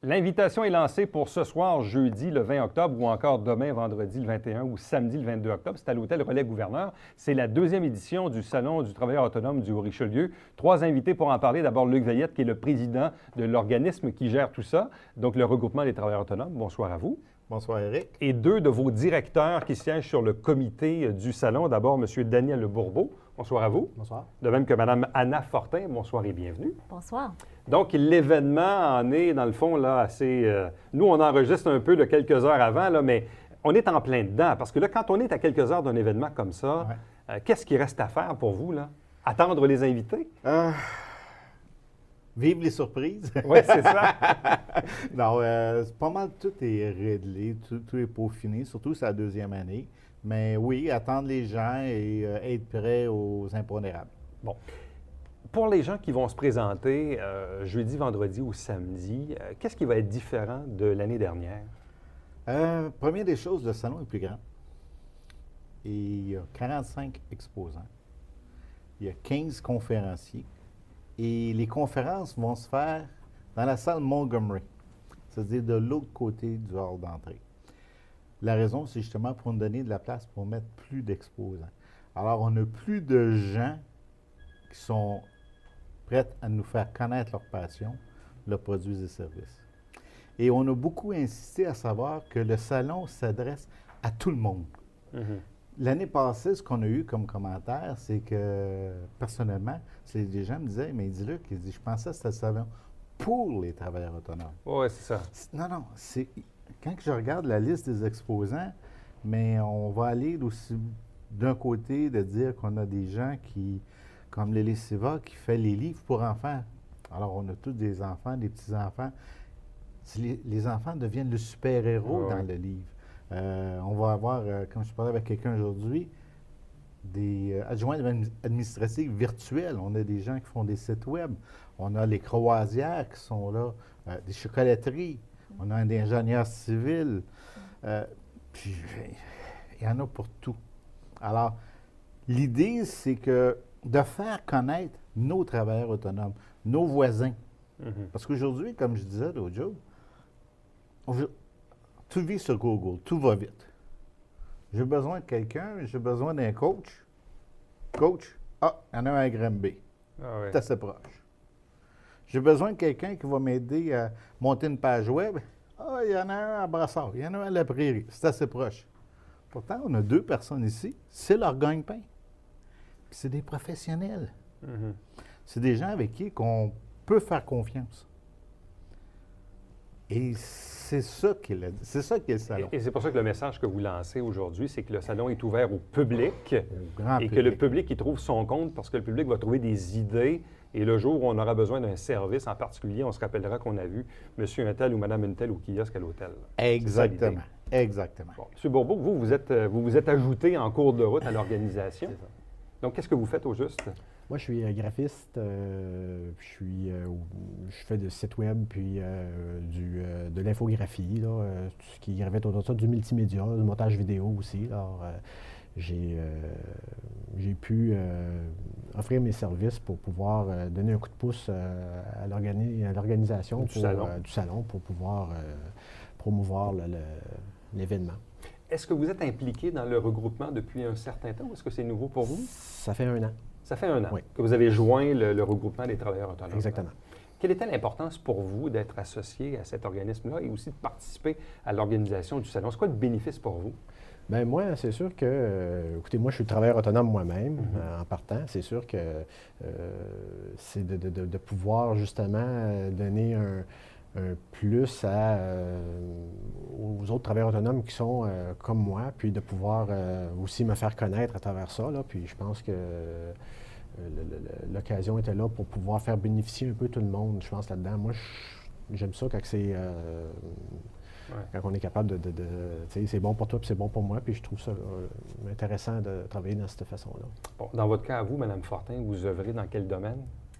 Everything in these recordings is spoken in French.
L'invitation est lancée pour ce soir, jeudi, le 20 octobre, ou encore demain, vendredi, le 21 ou samedi, le 22 octobre. C'est à l'hôtel Relais-Gouverneur. C'est la deuxième édition du Salon du travailleur autonome du Haut-Richelieu. 3 invités pour en parler. D'abord, Luc Veillette, qui est le président de l'organisme qui gère tout ça, donc le regroupement des travailleurs autonomes. Bonsoir à vous. Bonsoir, Éric. Et 2 de vos directeurs qui siègent sur le comité du Salon. D'abord, M. Daniel Le Bourbeau. Bonsoir à vous. Bonsoir. De même que Mme Anna Fortin. Bonsoir et bienvenue. Bonsoir. Donc, l'événement en est, dans le fond, là, assez... nous, on enregistre un peu quelques heures avant, là, mais on est en plein dedans. Parce que là, quand on est à quelques heures d'un événement comme ça, qu'est-ce qui reste à faire pour vous, là? Attendre les invités? Vive les surprises. Oui, c'est ça. Non, c'est pas mal, tout est réglé, tout est peaufiné, surtout c'est la deuxième année. Mais oui, attendre les gens et être prêt aux impondérables. Bon. Pour les gens qui vont se présenter jeudi, vendredi ou samedi, qu'est-ce qui va être différent de l'année dernière? Première des choses, le salon est plus grand. Et il y a 45 exposants. Il y a 15 conférenciers. Et les conférences vont se faire dans la salle Montgomery, c'est-à-dire de l'autre côté du hall d'entrée. La raison, c'est justement pour nous donner de la place pour mettre plus d'exposants. Alors, on a plus de gens qui sont prêts à nous faire connaître leur passion, leurs produits et services. Et on a beaucoup insisté à savoir que le salon s'adresse à tout le monde. L'année passée, ce qu'on a eu comme commentaire, c'est que, personnellement, des gens me disaient, mais dis-le, je pensais que c'était le salon pour les travailleurs autonomes. Oui, c'est ça. Non, c'est... Quand je regarde la liste des exposants, mais on va aller aussi d'un côté de dire qu'on a des gens qui, comme Lélie Siva, qui fait les livres pour enfants. Alors, on a tous des enfants, des petits-enfants. Les enfants deviennent le super-héros dans le livre. On va avoir, comme je parlais avec quelqu'un aujourd'hui, des adjoints administratifs virtuels. On a des gens qui font des sites web. On a les croisières qui sont là, des chocolateries. On a un ingénieur civil. Puis, il y en a pour tout. Alors, l'idée, c'est que de faire connaître nos travailleurs autonomes, nos voisins. Parce qu'aujourd'hui, comme je disais l'autre jour, tout vit sur Google, tout va vite. J'ai besoin de quelqu'un, j'ai besoin d'un coach. Coach, il y en a un à Granby. C'est assez proche. J'ai besoin de quelqu'un qui va m'aider à monter une page web. Il y en a un à Brassard, il y en a un à La Prairie. C'est assez proche. Pourtant, on a 2 personnes ici. C'est leur gagne-pain. Puis c'est des professionnels. C'est des gens avec qui on peut faire confiance. Et c'est ça qui est le salon. Et c'est pour ça que le message que vous lancez aujourd'hui, c'est que le salon est ouvert au public Grand et public. que le public y trouve son compte parce que le public va trouver des idées. Et le jour où on aura besoin d'un service en particulier, on se rappellera qu'on a vu monsieur un tel ou madame une telle au kiosque à l'hôtel. Exactement. Exactement. Bon. M. Bourbeau, vous vous êtes ajouté en cours de route à l'organisation. C'est ça. Donc, qu'est-ce que vous faites au juste? Moi, je suis graphiste. Je fais du site web, puis de l'infographie, tout ce qui gravite autour de ça, du multimédia, du montage vidéo aussi. Alors, j'ai pu offrir mes services pour pouvoir donner un coup de pouce à l'organisation du salon pour pouvoir promouvoir l'événement. Est-ce que vous êtes impliqué dans le regroupement depuis un certain temps ou est-ce que c'est nouveau pour vous? Ça fait 1 an. Ça fait 1 an Oui. que vous avez joint le regroupement des travailleurs autonomes. Exactement. Quelle était l'importance pour vous d'être associé à cet organisme-là et aussi de participer à l'organisation du salon? C'est quoi le bénéfice pour vous? Bien, moi, c'est sûr que, écoutez, moi, je suis travailleur autonome moi-même en partant. C'est sûr que c'est de pouvoir justement donner un plus aux autres travailleurs autonomes qui sont comme moi, puis de pouvoir aussi me faire connaître à travers ça. Là, puis je pense que l'occasion était là pour pouvoir faire bénéficier un peu tout le monde, je pense, là-dedans. Moi, j'aime ça quand c'est... Quand on est capable tu sais, c'est bon pour toi puis c'est bon pour moi, puis je trouve ça intéressant de travailler dans cette façon-là. Bon, dans votre cas, à vous, Mme Fortin, vous œuvrez dans quel domaine?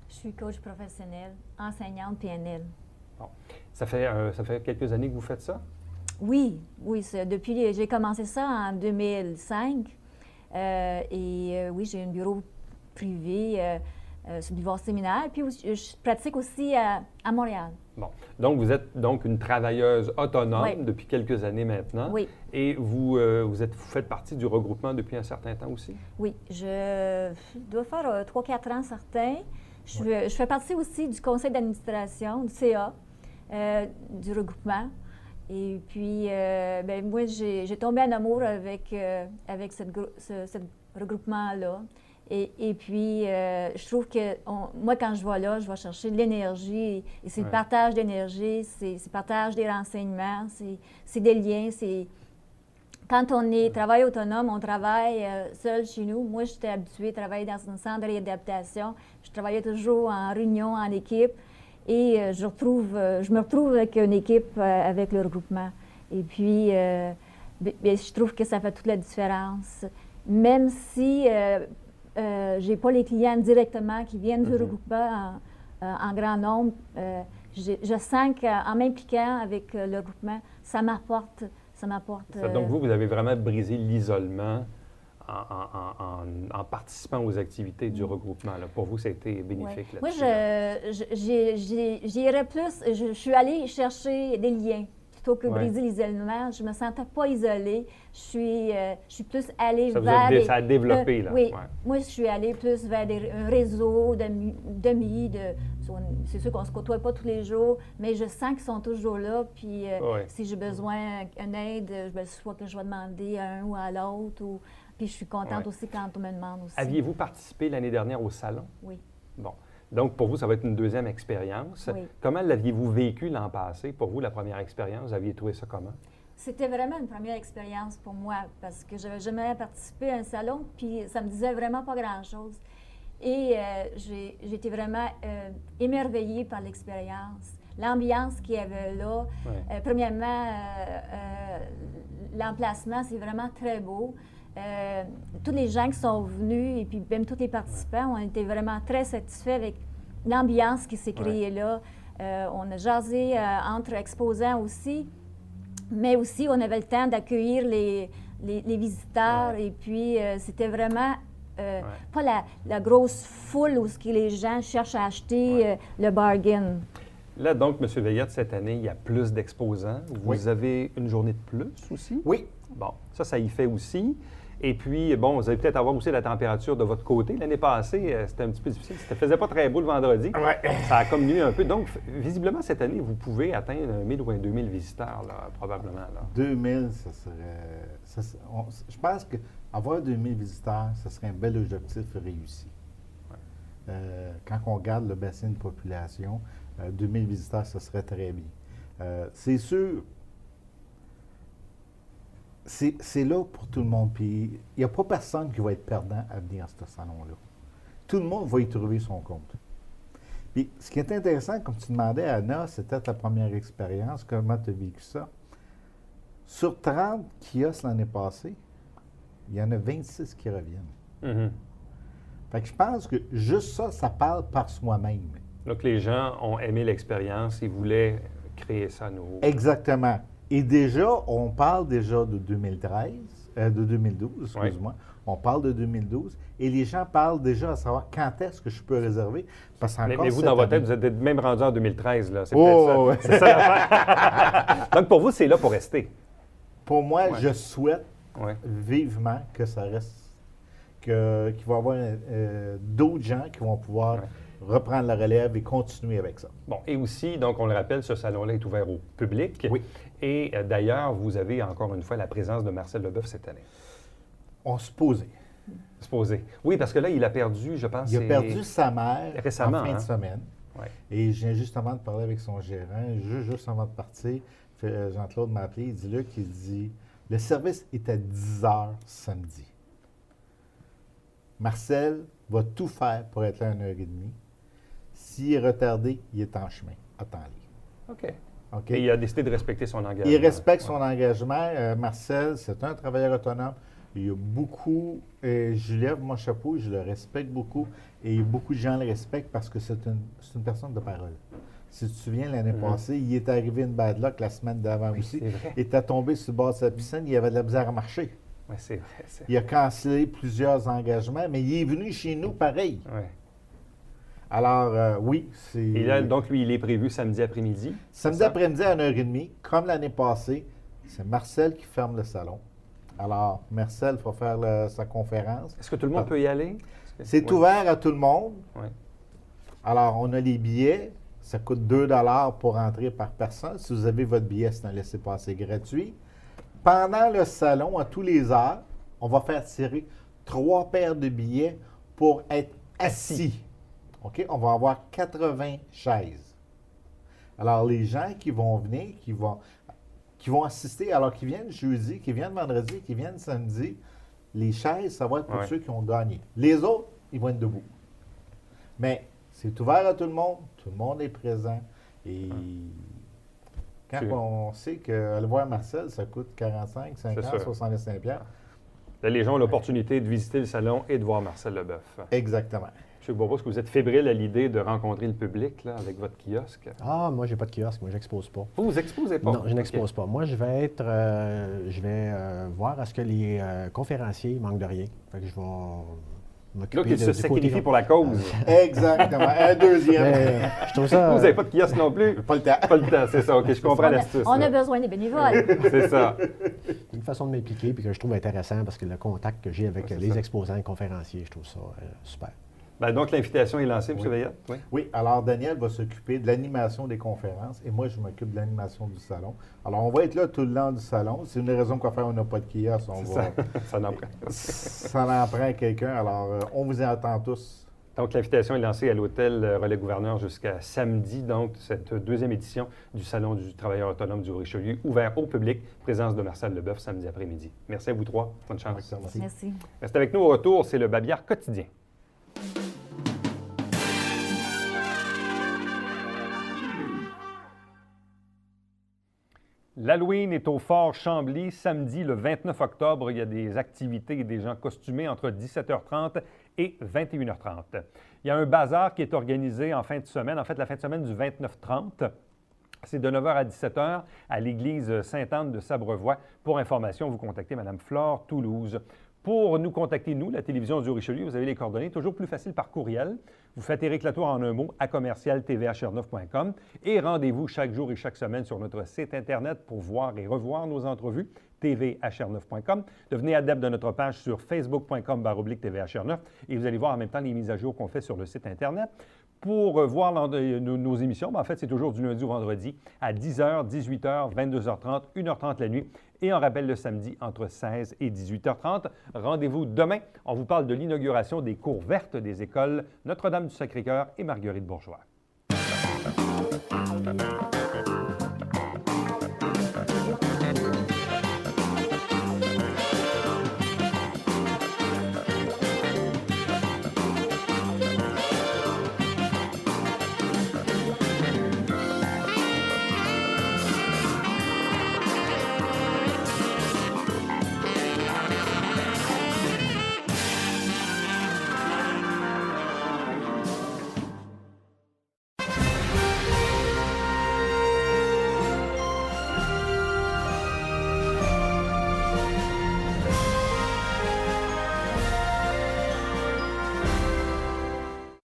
Je suis coach professionnel, enseignante PNL. Bon. Ça fait quelques années que vous faites ça? Oui, j'ai commencé ça en 2005. Oui, j'ai un bureau privé. sur le boulevard Séminaire. Puis je pratique aussi à Montréal. Bon. Donc, vous êtes donc une travailleuse autonome Oui. depuis quelques années maintenant. Oui. Et vous faites partie du regroupement depuis un certain temps aussi? Oui, je dois faire 3-4 ans certains. Je fais partie aussi du conseil d'administration, du CA, du regroupement. Et puis, moi, j'ai tombé en amour avec ce regroupement-là. Et puis, je trouve que moi, quand je vais là, je vais chercher de l'énergie. Et c'est le partage d'énergie, c'est le partage des renseignements, c'est des liens. Quand on est travail autonome, on travaille seul chez nous. Moi, j'étais habituée à travailler dans un centre de réadaptation. Je travaillais toujours en réunion, en équipe. Et je me retrouve avec une équipe, avec le regroupement. Et puis, je trouve que ça fait toute la différence. Même si je n'ai pas les clients directement qui viennent du regroupement en grand nombre, je sens qu'en m'impliquant avec le regroupement, ça m'apporte. Donc, vous avez vraiment brisé l'isolement en participant aux activités du regroupement. Là. Pour vous, ça a été bénéfique là-dessus. Moi, j'irais plus. Je suis allée chercher des liens plutôt que briser l'isolement. Je ne me sentais pas isolée. Je suis plus allée vers... Ça a développé, là. Oui. Ouais. Moi, je suis allée plus vers un réseau d'amis. C'est sûr qu'on ne se côtoie pas tous les jours, mais je sens qu'ils sont toujours là. Puis si j'ai besoin d'une aide, soit que je vais demander à un ou à l'autre. Puis je suis contente aussi quand on me demande aussi. Aviez-vous participé l'année dernière au salon? Oui. Bon. Donc, pour vous, ça va être une deuxième expérience. Oui. Comment l'aviez-vous vécu l'an passé? Pour vous, la première expérience, vous aviez trouvé ça comment? C'était vraiment une première expérience pour moi parce que je n'avais jamais participé à un salon, puis ça me disait vraiment pas grand-chose. Et j'ai été vraiment émerveillée par l'expérience. L'ambiance qu'il y avait là. Premièrement, l'emplacement, c'est vraiment très beau. Tous les gens qui sont venus et puis même tous les participants ont été vraiment très satisfaits avec l'ambiance qui s'est créée là. On a jasé entre exposants aussi, mais aussi on avait le temps d'accueillir les visiteurs et puis c'était vraiment pas la grosse foule où les gens cherchent à acheter le bargain. Là, donc, M. Veillette, cette année, il y a plus d'exposants. Vous avez une journée de plus aussi? Oui. Bon, ça y fait aussi. Et puis, bon, vous allez peut-être avoir aussi la température de votre côté. L'année passée, c'était un petit peu difficile. Ça ne faisait pas très beau le vendredi. Ça a comme nuit un peu. Donc, visiblement, cette année, vous pouvez atteindre 1 000 ou 2 000 visiteurs, là, probablement. Là. 2 000, je pense qu'avoir 2 000 visiteurs, ce serait un bel objectif réussi. Quand on regarde le bassin de population, 2 000 visiteurs, ce serait très bien. C'est sûr, c'est là pour tout le monde. Puis il n'y a pas personne qui va être perdant à venir à ce salon-là. Tout le monde va y trouver son compte. Puis ce qui est intéressant, comme tu demandais, Anna, c'était ta première expérience. Comment tu as vécu ça? Sur 30 kiosques l'année passée, il y en a 26 qui reviennent. Fait que je pense que juste ça, ça parle par soi-même. Donc, les gens ont aimé l'expérience et voulaient créer ça à nouveau. Exactement. Et déjà, on parle déjà de 2012, excuse-moi. On parle de 2012 et les gens parlent déjà à savoir quand est-ce que je peux réserver. Parce mais vous, dans votre tête, vous êtes même rendu en 2013, là. C'est peut-être ça. C'est ça l'affaire. Donc, pour vous, c'est là pour rester. Pour moi, je souhaite vivement que ça reste, qu'il va y avoir d'autres gens qui vont pouvoir reprendre la relève et continuer avec ça. Bon, et aussi, donc, on le rappelle, ce salon-là est ouvert au public. Oui. Et d'ailleurs, vous avez encore une fois la présence de Marcel Leboeuf cette année. On se posait. Supposé. Oui, parce que là, il a perdu, je pense. Il a perdu sa mère récemment, en fin de semaine. Ouais. Et je viens justement de parler avec son gérant, juste avant de partir. Jean-Claude m'a appelé, il dit là, qu'il dit le service est à 10 heures samedi. Marcel va tout faire pour être là à 1h30. S'il est retardé, il est en chemin. Attends-le. OK. Okay? Et il a décidé de respecter son engagement. Il respecte son engagement. Marcel, c'est un travailleur autonome. Il y a beaucoup, je lève mon chapeau, je le respecte beaucoup. Et beaucoup de gens le respectent parce que c'est une personne de parole. Si tu te souviens, l'année passée, il est arrivé une bad luck la semaine d'avant aussi. Il était tombé sur le bord de sa piscine, il avait de la misère à marcher. Oui, c'est vrai. Il a cancellé plusieurs engagements, mais il est venu chez nous pareil. Oui. Alors, oui, c'est... Et là, donc, lui, il est prévu samedi après-midi. Samedi après-midi à 1h30, comme l'année passée, c'est Marcel qui ferme le salon. Alors, Marcel va faire sa conférence. Est-ce que tout le monde peut y aller? C'est ouvert à tout le monde. Oui. Alors, on a les billets. Ça coûte 2 $ pour entrer par personne. Si vous avez votre billet, c'est un laissez-passer gratuit. Pendant le salon, à tous les heures, on va faire tirer 3 paires de billets pour être assis. OK? On va avoir 80 chaises. Alors, les gens qui vont venir, qui vont assister, alors qu'ils viennent jeudi, qui viennent vendredi, qui viennent samedi, les chaises, ça va être pour ceux qui ont gagné. Les autres, ils vont être debout. Mais c'est ouvert à tout le monde est présent. Et quand on sait qu'aller voir Marcel, ça coûte 45, 50, 65 $. Là, les gens ont l'opportunité de visiter le salon et de voir Marcel Leboeuf. Exactement. M. Bourbeau, est-ce que vous êtes fébrile à l'idée de rencontrer le public là, avec votre kiosque? Ah, moi, j'ai pas de kiosque. Moi, j'expose pas. Vous exposez pas? Non, je n'expose pas. Moi, je vais voir à ce que les conférenciers manquent de rien. Fait que je vais m'occuper là, qu'ils se sacrifient pour la cause. Exactement. Un deuxième. Mais, je trouve ça... Vous n'avez pas de kiosque non plus? Pas le temps. Pas le temps, c'est ça. OK, je comprends l'astuce. On a besoin des bénévoles. C'est ça. Une façon de m'impliquer puis que je trouve intéressant parce que le contact que j'ai avec les exposants et conférenciers, je trouve ça super. Bien, donc, l'invitation est lancée, M. Veillette? Oui. Oui, alors Daniel va s'occuper de l'animation des conférences et moi, je m'occupe de l'animation du salon. Alors, on va être là tout le long du salon. C'est une des raisons pour laquelle on n'a pas de kiosque. Ça en prend. Ça en prend quelqu'un. Alors, on vous y attend tous. Donc, l'invitation est lancée à l'hôtel Relais-Gouverneur jusqu'à samedi, donc, cette deuxième édition du Salon du travailleur autonome du Richelieu, ouvert au public, présence de Marcel Leboeuf samedi après-midi. Merci à vous trois. Bonne chance. Merci. Restez avec nous au retour, c'est le Babillard quotidien. L'Halloween est au Fort Chambly. Samedi, le 29 octobre, il y a des activités et des gens costumés entre 17h30 et 21h30. Il y a un bazar qui est organisé en fin de semaine, en fait, la fin de semaine du 29-30. C'est de 9h à 17h à l'église Sainte-Anne de Sabrevois. Pour information, vous contactez Mme Flore Toulouse. Pour nous contacter, nous, la télévision du Richelieu, vous avez les coordonnées, toujours plus facile par courriel. Vous faites Éric Latour en un mot à commercial-tvhr9.com et rendez-vous chaque jour et chaque semaine sur notre site Internet pour voir et revoir nos entrevues, tvhr9.com. Devenez adepte de notre page sur facebook.com/tvhr9 et vous allez voir en même temps les mises à jour qu'on fait sur le site Internet. Pour voir nos émissions, en fait, c'est toujours du lundi au vendredi à 10h, 18h, 22h30, 1h30 la nuit et on rappelle le samedi entre 16 et 18h30. Rendez-vous demain. On vous parle de l'inauguration des cours vertes des écoles Notre-Dame du Sacré-Cœur et Marguerite Bourgeois.